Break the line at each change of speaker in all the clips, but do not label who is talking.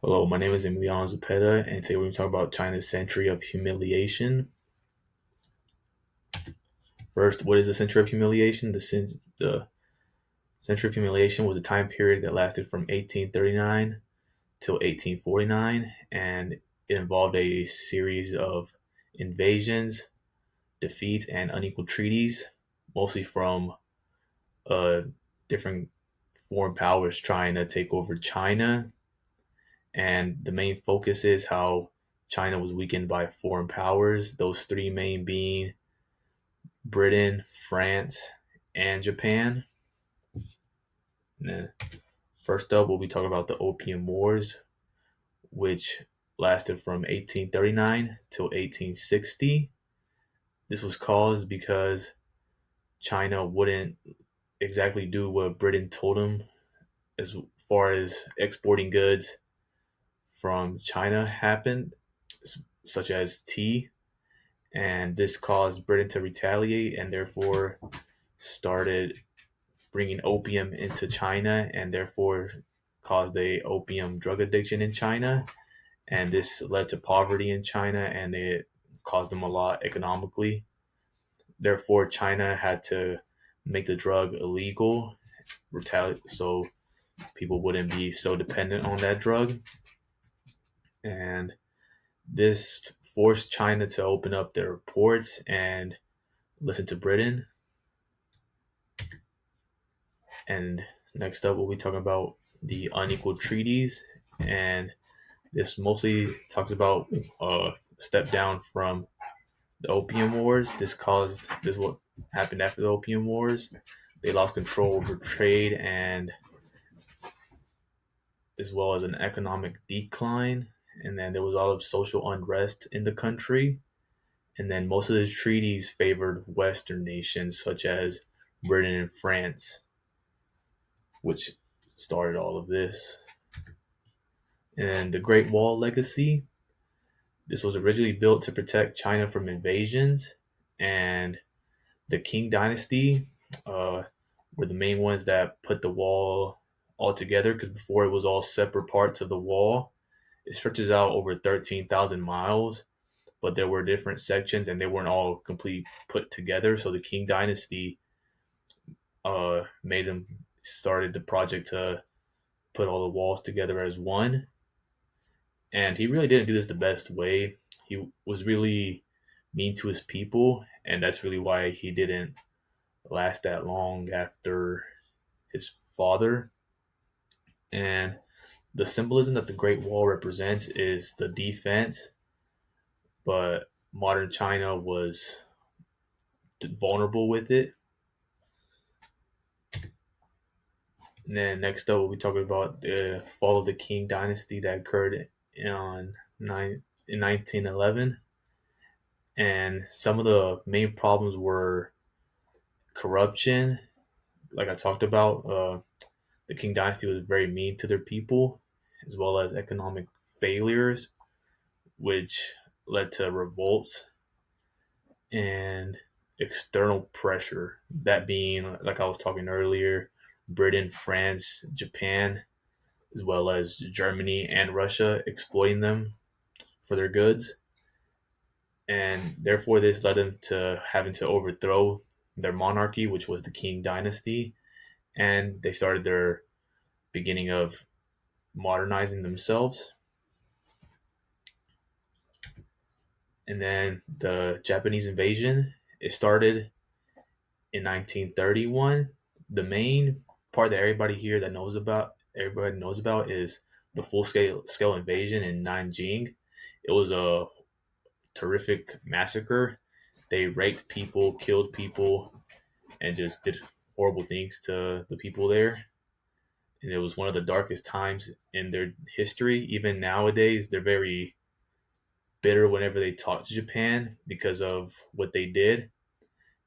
Hello, my name is Emiliano Zepeda, and today we're going to talk about China's century of humiliation. First, what is the century of humiliation? The century of humiliation was a time period that lasted from 1839 till 1849, and it involved a series of invasions, defeats, and unequal treaties, mostly from uh, different foreign powers trying to take over China. And the main focus is how China was weakened by foreign powers, those three main being Britain, France, and Japan. And then first up, we'll be talking about the Opium Wars, which lasted from 1839 till 1860. This was caused because China wouldn't exactly do what Britain told them as far as exporting goods from China happened, such as tea. And this caused Britain to retaliate and therefore started bringing opium into China and therefore caused a opium drug addiction in China. And this led to poverty in China and it caused them a lot economically. Therefore, China had to make the drug illegal, so people wouldn't be so dependent on that drug. And this forced China to open up their ports and listen to Britain. And next up, we'll be talking about the unequal treaties. And this mostly talks about a step down from the Opium Wars. This what happened after the Opium Wars. They lost control over trade and as well as an economic decline. And then there was a lot of social unrest in the country. And then most of the treaties favored Western nations such as Britain and France, which started all of this. And the Great Wall legacy. This was originally built to protect China from invasions, and the Qing dynasty uh, were the main ones that put the wall all together because before it was all separate parts of the wall. It stretches out over 13,000 miles, but there were different sections and they weren't all complete put together. So the Qing dynasty made them started the project to put all the walls together as one. And he really didn't do this the best way. He was really mean to his people, and that's really why he didn't last that long after his father. And the symbolism that the Great Wall represents is the defense, but modern China was vulnerable with it. And then next up, we'll be talking about the fall of the Qing dynasty that occurred in 1911. And some of the main problems were corruption, like I talked about. The Qing dynasty was very mean to their people, as well as economic failures, which led to revolts and external pressure. That being, like I was talking earlier, Britain, France, Japan, as well as Germany and Russia exploiting them for their goods. And therefore, this led them to having to overthrow their monarchy, which was the Qing dynasty. And they started their beginning of modernizing themselves. And then the Japanese invasion, it started in 1931. The main part that everybody knows about is the full scale invasion in Nanjing. It was a terrific massacre. They raped people, killed people, and just did horrible things to the people there. And it was one of the darkest times in their history. Even nowadays, they're very bitter whenever they talk to Japan because of what they did.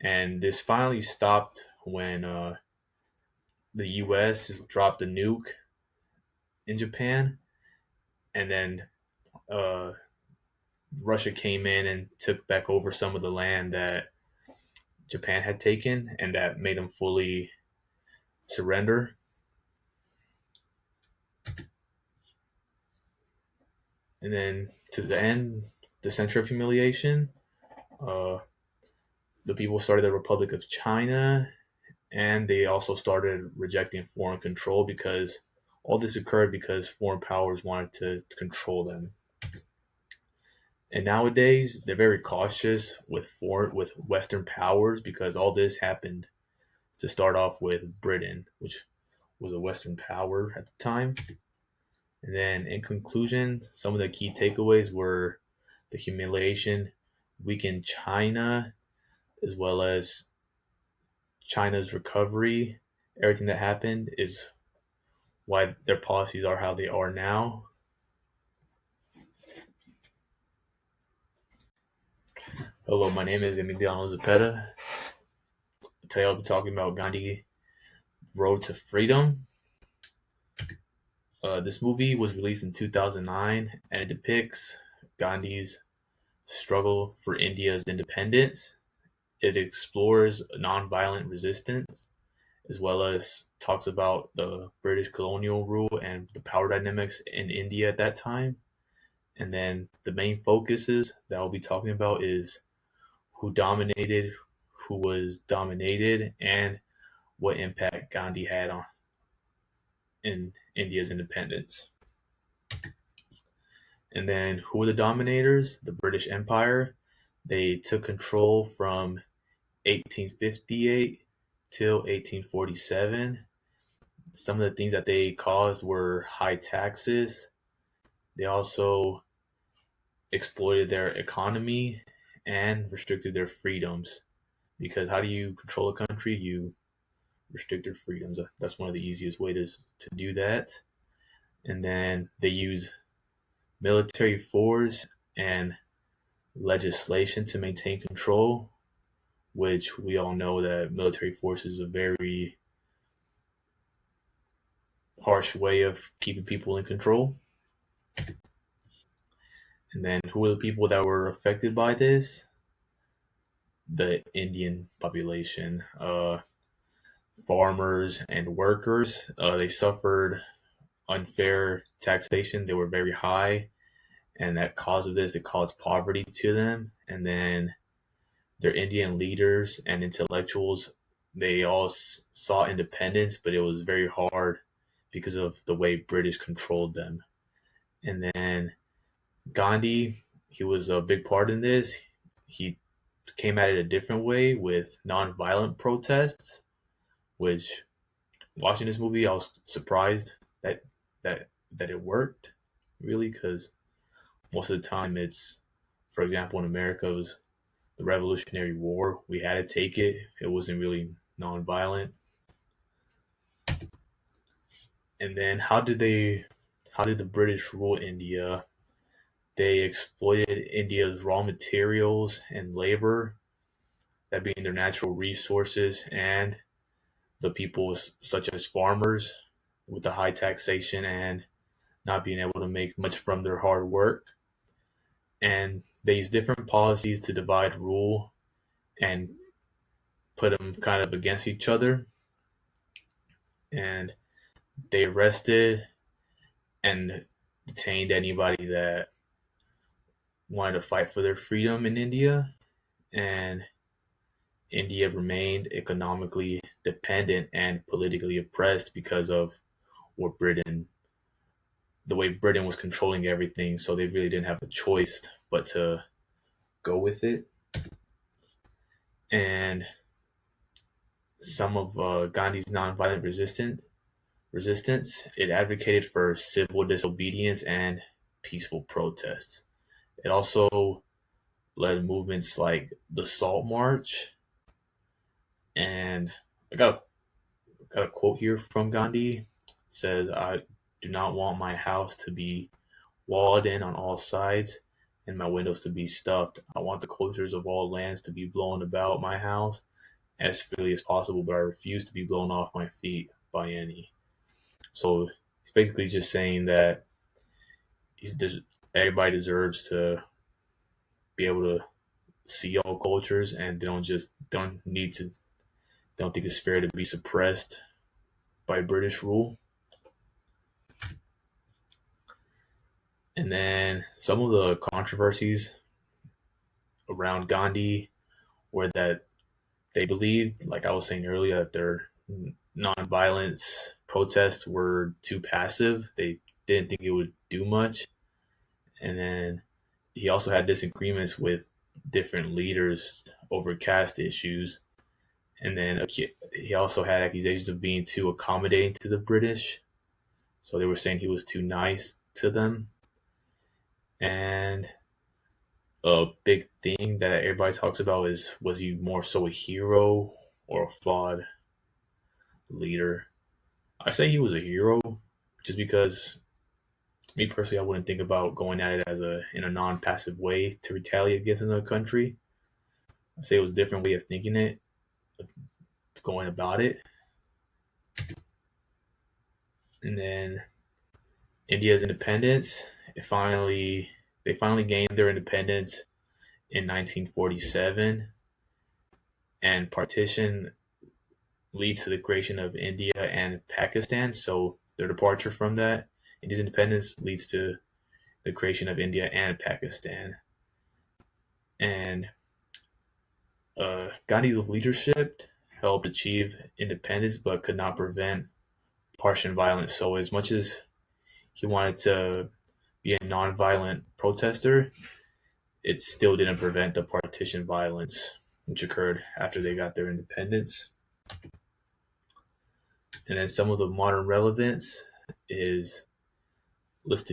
And this finally stopped when the U.S. dropped a nuke in Japan, and then uh, Russia came in and took back over some of the land that Japan had taken, and that made them fully surrender. And then to the end, the center of humiliation, uh, the people started the Republic of China, and they also started rejecting foreign control because all this occurred because foreign powers wanted to control them. And nowadays, they're very cautious with Western powers because all this happened to start off with Britain, which was a Western power at the time. And then, in conclusion, some of the key takeaways were the humiliation weakened China, as well as China's recovery. Everything that happened is why their policies are how they are now. Hello, my name is Emiliano Zapeta. Today I'll be talking about Gandhi Road to Freedom. This movie was released in 2009 and it depicts Gandhi's struggle for India's independence. It explores nonviolent resistance as well as talks about the British colonial rule and the power dynamics in India at that time. And then the main focuses that I'll be talking about is who dominated, who was dominated, and what impact Gandhi had on in India's independence. And then who were the dominators? The British Empire. They took control from 1858 till 1847. Some of the things that they caused were high taxes. They also exploited their economy and restricted their freedoms. Because how do you control a country? You restrict their freedoms. That's one of the easiest ways to do that. And then they use military force and legislation to maintain control, which we all know that military force is a very harsh way of keeping people in control. And then who are the people that were affected by this? The Indian population, farmers and workers. They suffered unfair taxation. They were very high, and that cause of this, it caused poverty to them. And then their Indian leaders and intellectuals, they all saw independence, but it was very hard because of the way British controlled them. And then Gandhi, he was a big part in this. He came at it a different way with nonviolent protests, which watching this movie, I was surprised that that it worked really because most of the time it's, for example, in America, it was the Revolutionary War. We had to take it. It wasn't really nonviolent. And then how did the British rule India? They exploited India's raw materials and labor, that being their natural resources, and the people such as farmers with the high taxation and not being able to make much from their hard work. And they used different policies to divide rule and put them kind of against each other. And they arrested and detained anybody that wanted to fight for their freedom in India. And India remained economically dependent and politically oppressed because of what the way Britain was controlling everything. So they really didn't have a choice but to go with it. And some of Gandhi's nonviolent resistance, it advocated for civil disobedience and peaceful protests. It also led movements like the Salt March. And I got a quote here from Gandhi. It says, "I do not want my house to be walled in on all sides and my windows to be stuffed. I want the closures of all lands to be blown about my house as freely as possible, but I refuse to be blown off my feet by any." So he's basically just saying that he's, everybody deserves to be able to see all cultures, and don't need to, they don't think it's fair to be suppressed by British rule. And then some of the controversies around Gandhi were that they believed, like I was saying earlier, that their nonviolence protests were too passive. They didn't think it would do much. And then he also had disagreements with different leaders over caste issues. And then he also had accusations of being too accommodating to the British. So they were saying he was too nice to them. And a big thing that everybody talks about is, was he more so a hero or a flawed leader? I say he was a hero just because me personally, I wouldn't think about going at it as in a non-passive way to retaliate against another country. I say it was a different way of thinking it, of going about it. And then India's independence, they finally gained their independence in 1947, and partition leads to the creation of India and Pakistan. So their departure from that, India's independence leads to the creation of India and Pakistan. And Gandhi's leadership helped achieve independence, but could not prevent partisan violence. So as much as he wanted to be a nonviolent protester, it still didn't prevent the partition violence, which occurred after they got their independence. And then some of the modern relevance is listed